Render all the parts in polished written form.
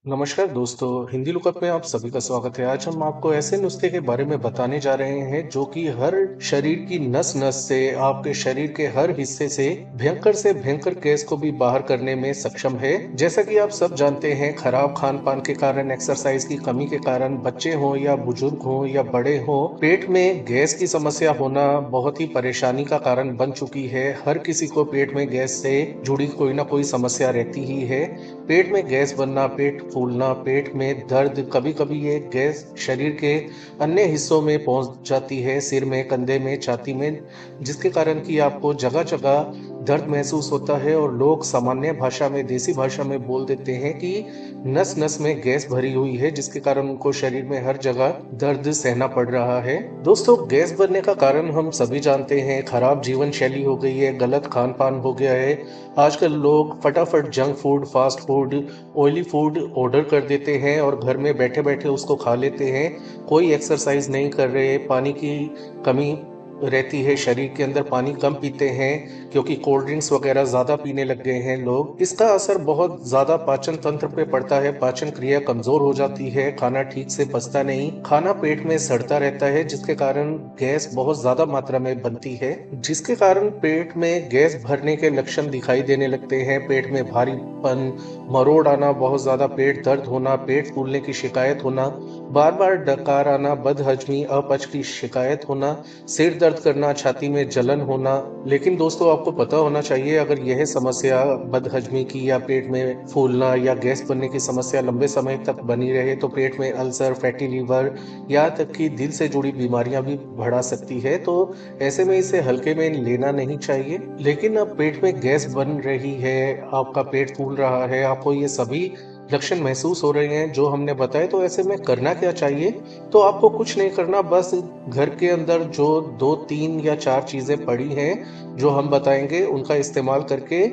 नमस्कार दोस्तों, हिंदी लुकअप में आप सभी का स्वागत है। आज हम आपको ऐसे नुस्खे के बारे में बताने जा रहे हैं जो कि हर शरीर की नस-नस से, आपके शरीर के हर हिस्से से भयंकर गैस को भी बाहर करने में सक्षम है। जैसा कि आप सब जानते हैं, खराब खान-पान के कारण, एक्सरसाइज की कमी के कारण, बच्चे हों या बुजुर्ग हों या बड़े हों, पेट में गैस की समस्या होना बहुत ही परेशानी का कारण बन चुकी है। हर किसी को पेट में गैस से जुड़ी कोई ना कोई समस्या रहती ही है। पेट में गैस बनना, पेट फूलना, पेट में दर्द, कभी-कभी ये गैस शरीर के अन्य हिस्सों में पहुंच जाती है, सिर में, कंधे में, छाती में, जिसके कारण कि आपको जगह-जगह दर्द महसूस होता है और लोग सामान्य भाषा में, देसी भाषा में बोल देते हैं कि नस-नस में गैस भरी हुई है, जिसके कारण उनको शरीर में हर जगह दर्द सहना पड़ रहा है। दोस्तों, गैस बनने का कारण हम सभी जानते हैं, खराब जीवन शैली हो गई है, गलत खान-पान हो गया है। आजकल लोग फटाफट junk food, fast food, oily food order कर देते हैं और घर में बैठे-बैठे उसको खा लेते हैं। कोई एक्सरसाइज नहीं कर रहे, पानी की कमी रहती है शरीर के अंदर, पानी कम पीते हैं क्योंकि कोल्ड ड्रिंक्स वगैरह ज़्यादा पीने लग गए हैं लोग। इसका असर बहुत ज़्यादा पाचन तंत्र पे पड़ता है, पाचन क्रिया कमज़ोर हो जाती है, खाना ठीक से पचता नहीं, खाना पेट में सड़ता रहता है, जिसके कारण गैस बहुत ज़्यादा मात्रा में बनती है, जिसके कारण पेट में गैस भरने के लक्षण दिखाई देने लगते हैं। पेट में भारीपन, मरोड़ आना, बहुत ज़्यादा पेट दर्द होना, पेट फूलने की शिकायत होना, बार-बार डकार आना, बदहज़मी, अपच की शिकायत होना, सिर दर्द करना, छाती में जलन होना। लेकिन दोस्तों, आपको पता होना चाहिए, अगर यह समस्या बदहज़मी की या पेट में फूलना या गैस बनने की समस्या लंबे समय तक बनी रहे तो पेट में अल्सर, फैटी लीवर, यहाँ तक कि दिल से जुड़ी बीमारियां भी बढ़ा सकती है। तो ऐसे में इसे हल्के में लेना नहीं चाहिए। लेकिन अब पेट में गैस बन रही है, आपका पेट फूल रहा है, आपको ये सभी लक्षण महसूस हो रहे हैं जो हमने बताए, तो ऐसे में करना क्या चाहिए? तो आपको कुछ नहीं करना, बस घर के अंदर जो 2, 3 या 4 चीज़ें पड़ी हैं, जो हम बताएँगे, उनका इस्तेमाल करके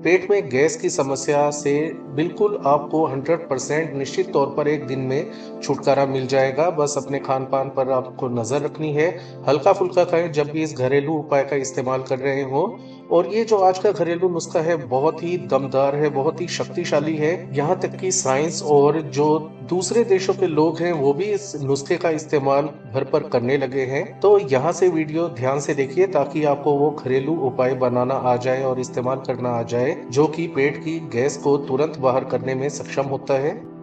पेट में गैस की समस्या से बिल्कुल आपको 100% निश्चित तौर पर एक दिन में छुटकारा मिल जाएगा। बस अपने खान-पान पर आपको नज़र रखनी है, हल्का-फुल्का खाएँ जब भी इस घरेलू उपाय का इस्तेमाल कर रहे हों। और ये जो आज का घरेलू नुस्खा है, बहुत ही दमदार है, बहुत ही शक्तिशाली है। यहाँ तक कि साइंस और जो दूसरे देशों के लोग हैं, वो भी इस नुस्खे का इस्तेमाल घर पर करने लगे हैं। तो यहाँ से वीडियो ध्यान से देखिए ताकि आपको वो घरेलू उपाय बनाना आ जाए और इस्तेमाल करना आ जाए, जो कि पेट की गैस को तुरंत बाहर करने में सक्षम होता है।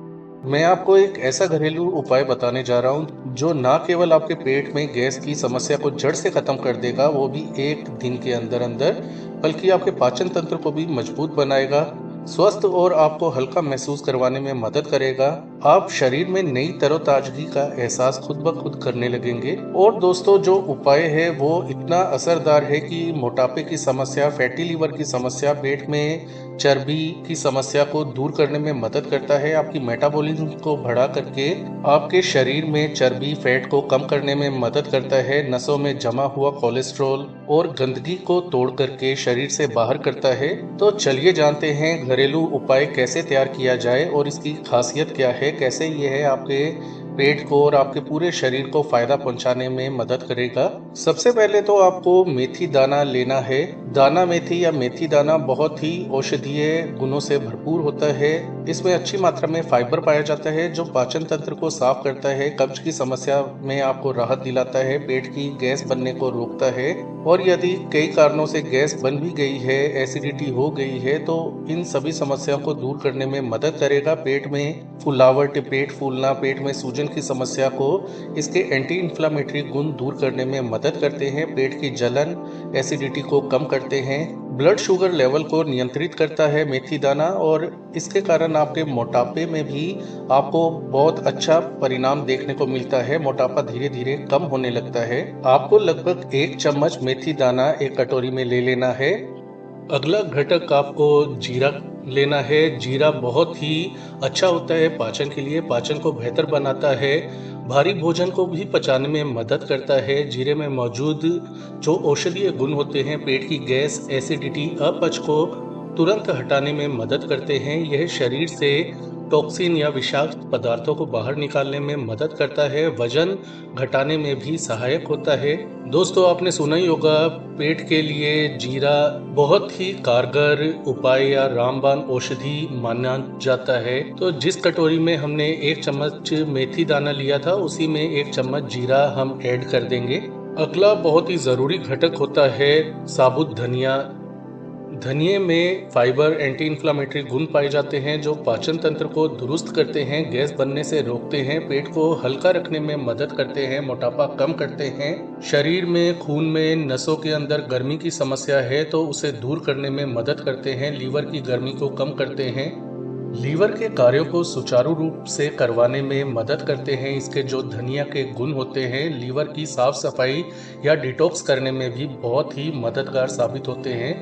मैं आपको एक ऐसा घरेलू उपाय बताने जा रहा हूँ जो ना केवल आपके पेट में गैस की समस्या को जड़ से खत्म कर देगा, वो भी एक दिन के अंदर अंदर, बल्कि आपके पाचन तंत्र को भी मजबूत बनाएगा, स्वस्थ और आपको हल्का महसूस करवाने में मदद करेगा। आप शरीर में नई तरोताजगी का एहसास खुद ब खुद करने लगेंगे। और दोस्तों, जो उपाय है वो इतना असरदार है कि मोटापे की समस्या, फैटी लीवर की समस्या, पेट में चर्बी की समस्या को दूर करने में मदद करता है, आपकी मेटाबॉलिज्म को बढ़ा करके आपके शरीर में चर्बी, फैट को कम करने में मदद करता है, नसों में जमा हुआ कोलेस्ट्रॉल और गंदगी को तोड़ करके शरीर से बाहर करता है। तो चलिए जानते हैं घरेलू उपाय कैसे तैयार किया जाए और इसकी खासियत क्या है, कैसे ये है आपके पेट को और आपके पूरे शरीर को फायदा पहुंचाने में मदद करेगा। सबसे पहले तो आपको मेथी दाना लेना है। दाना मेथी या मेथी दाना बहुत ही औषधीय गुणों से भरपूर होता है। इसमें अच्छी मात्रा में फाइबर पाया जाता है जो पाचन तंत्र को साफ करता है, कब्ज की समस्या में आपको राहत दिलाता है, पेट की गैस बनने को रोकता है। और यदि कई कारणों से गैस बन भी गई है, एसिडिटी हो गई है, तो इन सभी समस्याओं को दूर करने में मदद करेगा। पेट में फुलावट, पेट फूलना, पेट में सूजन की समस्या को इसके एंटी इन्फ्लामेटरी गुण दूर करने में मदद करते हैं, पेट की जलन, एसिडिटी को कम करते हैं, ब्लड शुगर लेवल को नियंत्रित करता है मेथी दाना, और इसके कारण आपके मोटापे में भी आपको बहुत अच्छा परिणाम देखने को मिलता है। मोटापा धीरे धीरे कम होने लगता है। आपको लगभग 1 चम्मच मेथी दाना एक कटोरी में ले लेना है। अगला घटक आपको जीरा लेना है। जीरा बहुत ही अच्छा होता है पाचन के लिए, पाचन को बेहतर बनाता है, भारी भोजन को भी पचाने में मदद करता है। जीरे में मौजूद जो औषधीय गुण होते हैं, पेट की गैस, एसिडिटी, अपच को तुरंत हटाने में मदद करते हैं। यह शरीर से टॉक्सिन या विषाक्त पदार्थों को बाहर निकालने में मदद करता है, वजन घटाने में भी सहायक होता है। दोस्तों, आपने सुना ही होगा, पेट के लिए जीरा बहुत ही कारगर उपाय या रामबाण औषधि माना जाता है। तो जिस कटोरी में हमने 1 चम्मच मेथी दाना लिया था, उसी में 1 चम्मच जीरा हम ऐड कर देंगे। अगला बहुत ही जरूरी घटक होता है साबुत धनिया। धनिये में फाइबर, एंटी इन्फ्लामेटरी गुण पाए जाते हैं जो पाचन तंत्र को दुरुस्त करते हैं, गैस बनने से रोकते हैं, पेट को हल्का रखने में मदद करते हैं, मोटापा कम करते हैं। शरीर में, खून में, नसों के अंदर गर्मी की समस्या है तो उसे दूर करने में मदद करते हैं, लीवर की गर्मी को कम करते हैं, लीवर के कार्यों को सुचारू रूप से करवाने में मदद करते हैं। इसके जो धनिया के गुण होते हैं, लीवर की साफ सफाई या डिटॉक्स करने में भी बहुत ही मददगार साबित होते हैं।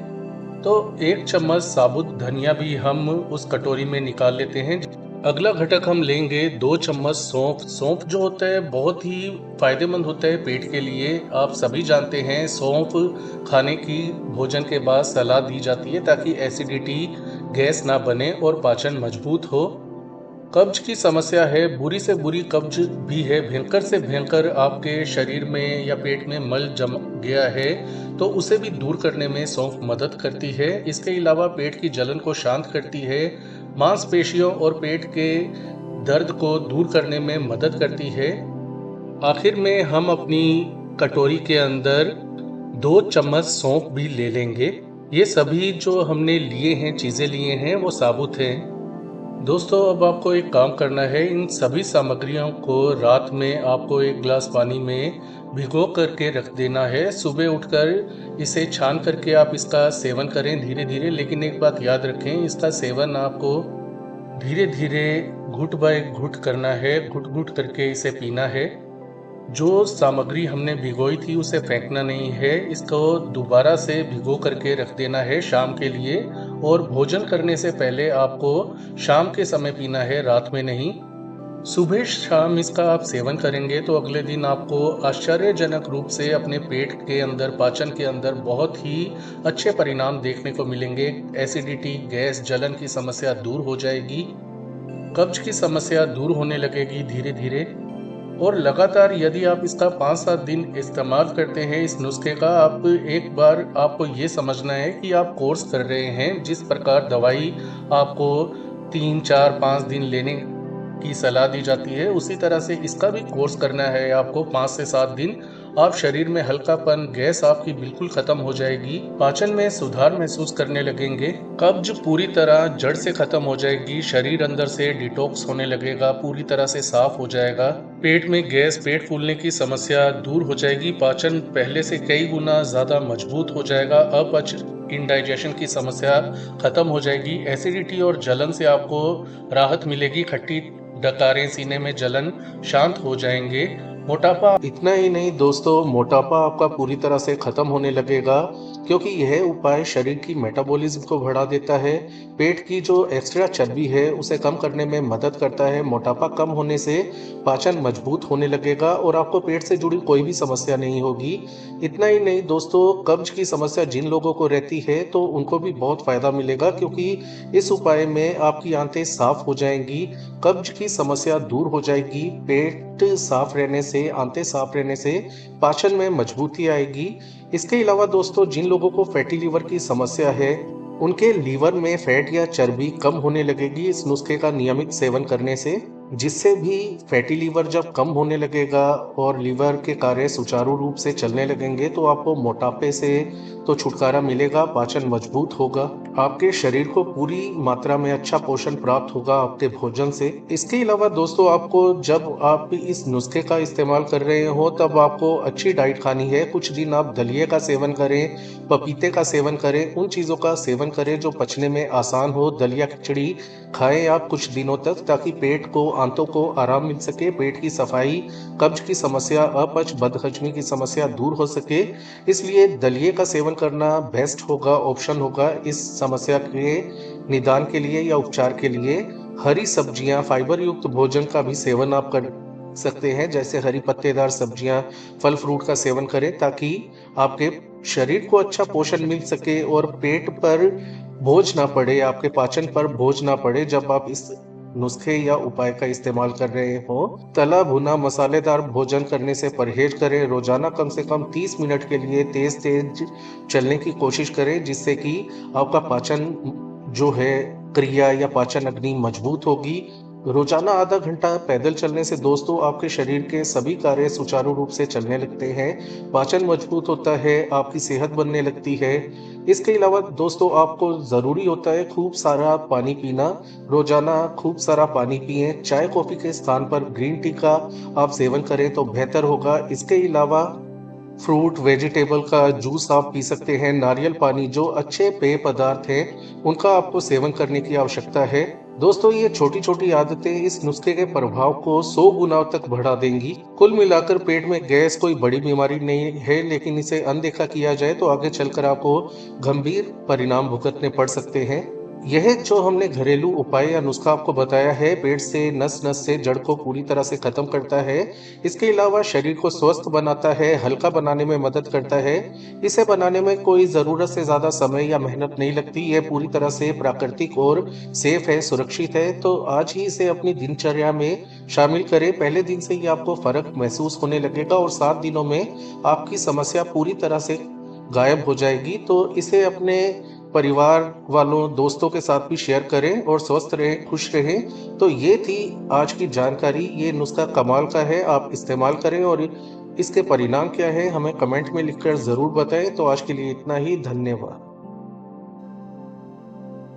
तो 1 चम्मच साबुत धनिया भी हम उस कटोरी में निकाल लेते हैं। अगला घटक हम लेंगे 2 चम्मच सौंफ। सौंफ जो होता है बहुत ही फायदेमंद होता है पेट के लिए। आप सभी जानते हैं, सौंफ खाने की भोजन के बाद सलाह दी जाती है ताकि एसिडिटी, गैस ना बने और पाचन मजबूत हो। कब्ज की समस्या है, बुरी से बुरी कब्ज भी है, भयंकर से भयंकर आपके शरीर में या पेट में मल जम गया है तो उसे भी दूर करने में सौंफ मदद करती है। इसके अलावा पेट की जलन को शांत करती है, मांसपेशियों और पेट के दर्द को दूर करने में मदद करती है। आखिर में हम अपनी कटोरी के अंदर 2 चम्मच सौंफ भी ले लेंगे। ये सभी जो हमने लिए हैं, चीज़ें लिए हैं, वो साबुत हैं। दोस्तों, अब आपको एक काम करना है, इन सभी सामग्रियों को रात में आपको 1 गिलास पानी में भिगो करके रख देना है। सुबह उठकर इसे छान करके आप इसका सेवन करें धीरे धीरे। लेकिन एक बात याद रखें, इसका सेवन आपको धीरे धीरे घुट बाय घुट करना है, घुट घुट करके इसे पीना है। जो सामग्री हमने भिगोई थी उसे फेंकना नहीं है, इसको दोबारा से भिगो करके रख देना है शाम के लिए। और भोजन करने से पहले आपको शाम के समय पीना है, रात में नहीं। सुबह शाम इसका आप सेवन करेंगे तो अगले दिन आपको आश्चर्यजनक रूप से अपने पेट के अंदर, पाचन के अंदर बहुत ही अच्छे परिणाम देखने को मिलेंगे। एसिडिटी, गैस, जलन की समस्या दूर हो जाएगी, कब्ज की समस्या दूर होने लगेगी धीरे धीरे। और लगातार यदि आप इसका 5-7 दिन इस्तेमाल करते हैं इस नुस्खे का, आप एक बार आपको ये समझना है कि आप कोर्स कर रहे हैं। जिस प्रकार दवाई आपको 3, 4, 5 दिन लेने की सलाह दी जाती है, उसी तरह से इसका भी कोर्स करना है आपको 5 से 7 दिन। आप शरीर में हल्कापन, गैस आपकी बिल्कुल खत्म हो जाएगी, पाचन में सुधार महसूस करने लगेंगे, कब्ज पूरी तरह जड़ से खत्म हो जाएगी, शरीर अंदर से डिटॉक्स होने लगेगा, पूरी तरह से साफ हो जाएगा, पेट में गैस, पेट फूलने की समस्या दूर हो जाएगी, पाचन पहले से कई गुना ज्यादा मजबूत हो जाएगा, अपच, इंडाइजेशन की समस्या खत्म हो जाएगी, एसिडिटी और जलन से आपको राहत मिलेगी, खट्टी डकारें, सीने में जलन शांत हो जाएंगे। मोटापा, इतना ही नहीं दोस्तों, मोटापा आपका पूरी तरह से खत्म होने लगेगा क्योंकि यह उपाय शरीर की मेटाबॉलिज्म को बढ़ा देता है, पेट की जो एक्स्ट्रा चर्बी है उसे कम करने में मदद करता है। मोटापा कम होने से पाचन मजबूत होने लगेगा और आपको पेट से जुड़ी कोई भी समस्या नहीं होगी। इतना ही नहीं दोस्तों, कब्ज की समस्या जिन लोगों को रहती है तो उनको भी बहुत फायदा मिलेगा क्योंकि इस उपाय में आपकी आंतें साफ हो जाएंगी, कब्ज की समस्या दूर हो जाएगी, पेट साफ रहने से, आंतें साफ रहने से पाचन में मजबूती आएगी। इसके अलावा दोस्तों, जिन लोगों को फैटी लीवर की समस्या है, उनके लीवर में फैट या चर्बी कम होने लगेगी इस नुस्खे का नियमित सेवन करने से, जिससे भी फैटी लीवर जब कम होने लगेगा और लीवर के कार्य सुचारू रूप से चलने लगेंगे तो आपको मोटापे से तो छुटकारा मिलेगा, पाचन मजबूत होगा, आपके शरीर को पूरी मात्रा में अच्छा पोषण प्राप्त होगा आपके भोजन से। इसके अलावा दोस्तों, आपको जब आप इस नुस्खे का इस्तेमाल कर रहे हो तब आपको अच्छी डाइट खानी है। कुछ दिन आप दलिये का सेवन करें, पपीते का सेवन करें, उन चीज़ों का सेवन करें जो पचने में आसान हो। दलिया खिचड़ी खाएं आप कुछ दिनों तक ताकि पेट को, आंतों को आराम मिल सके, पेट की सफाई, कब्ज की समस्या, अपच, बदहजमी की समस्या दूर हो सके। इसलिए दलिये का सेवन करना बेस्ट होगा, ऑप्शन होगा इस समस्या के निदान के लिए या उपचार के लिए। हरी सब्जियां, फाइबर युक्त भोजन का भी सेवन आप कर सकते हैं, जैसे हरी पत्तेदार सब्जियां, फल फ्रूट का सेवन करें ताकि आपके शरीर को अच्छा पोषण मिल सके और पेट पर बोझ ना पड़े, आपके पाचन पर बोझ ना पड़े जब आप इस नुस्खे या उपाय का इस्तेमाल कर रहे हो। तला भुना मसालेदार भोजन करने से परहेज करें। रोजाना कम से कम 30 मिनट के लिए तेज तेज चलने की कोशिश करें, जिससे कि आपका पाचन जो है क्रिया या पाचन अग्नि मजबूत होगी। रोजाना आधा घंटा पैदल चलने से दोस्तों आपके शरीर के सभी कार्य सुचारू रूप से चलने लगते हैं, पाचन मजबूत होता है, आपकी सेहत बनने लगती है। इसके अलावा दोस्तों आपको ज़रूरी होता है खूब सारा पानी पीना। रोजाना खूब सारा पानी पिएं। चाय कॉफ़ी के स्थान पर ग्रीन टी का आप सेवन करें तो बेहतर होगा। इसके अलावा फ्रूट वेजिटेबल का जूस आप पी सकते हैं। नारियल पानी जो अच्छे पेय पदार्थ हैं उनका आपको सेवन करने की आवश्यकता है। दोस्तों ये छोटी छोटी आदतें इस नुस्खे के प्रभाव को 100 गुना तक बढ़ा देंगी। कुल मिलाकर पेट में गैस कोई बड़ी बीमारी नहीं है, लेकिन इसे अनदेखा किया जाए तो आगे चलकर आपको गंभीर परिणाम भुगतने पड़ सकते हैं। यह जो हमने घरेलू उपाय या नुस्खा आपको बताया है, पेट से नस नस से जड़ को पूरी तरह से खत्म करता है। इसके अलावा शरीर को स्वस्थ बनाता है, हल्का बनाने में मदद करता है। इसे बनाने में कोई ज़रूरत से ज़्यादा समय या मेहनत नहीं लगती। यह पूरी तरह से प्राकृतिक और सेफ है, सुरक्षित है। तो आज ही इसे अपनी दिनचर्या में शामिल करें। पहले दिन से ही आपको फ़र्क महसूस होने लगेगा और 7 दिनों में आपकी समस्या पूरी तरह से गायब हो जाएगी। तो इसे अपने परिवार वालों, दोस्तों के साथ भी शेयर करें और स्वस्थ रहें, खुश रहें। तो ये थी आज की जानकारी। ये नुस्खा कमाल का है, आप इस्तेमाल करें और इसके परिणाम क्या है हमें कमेंट में लिखकर ज़रूर बताएं। तो आज के लिए इतना ही, धन्यवाद।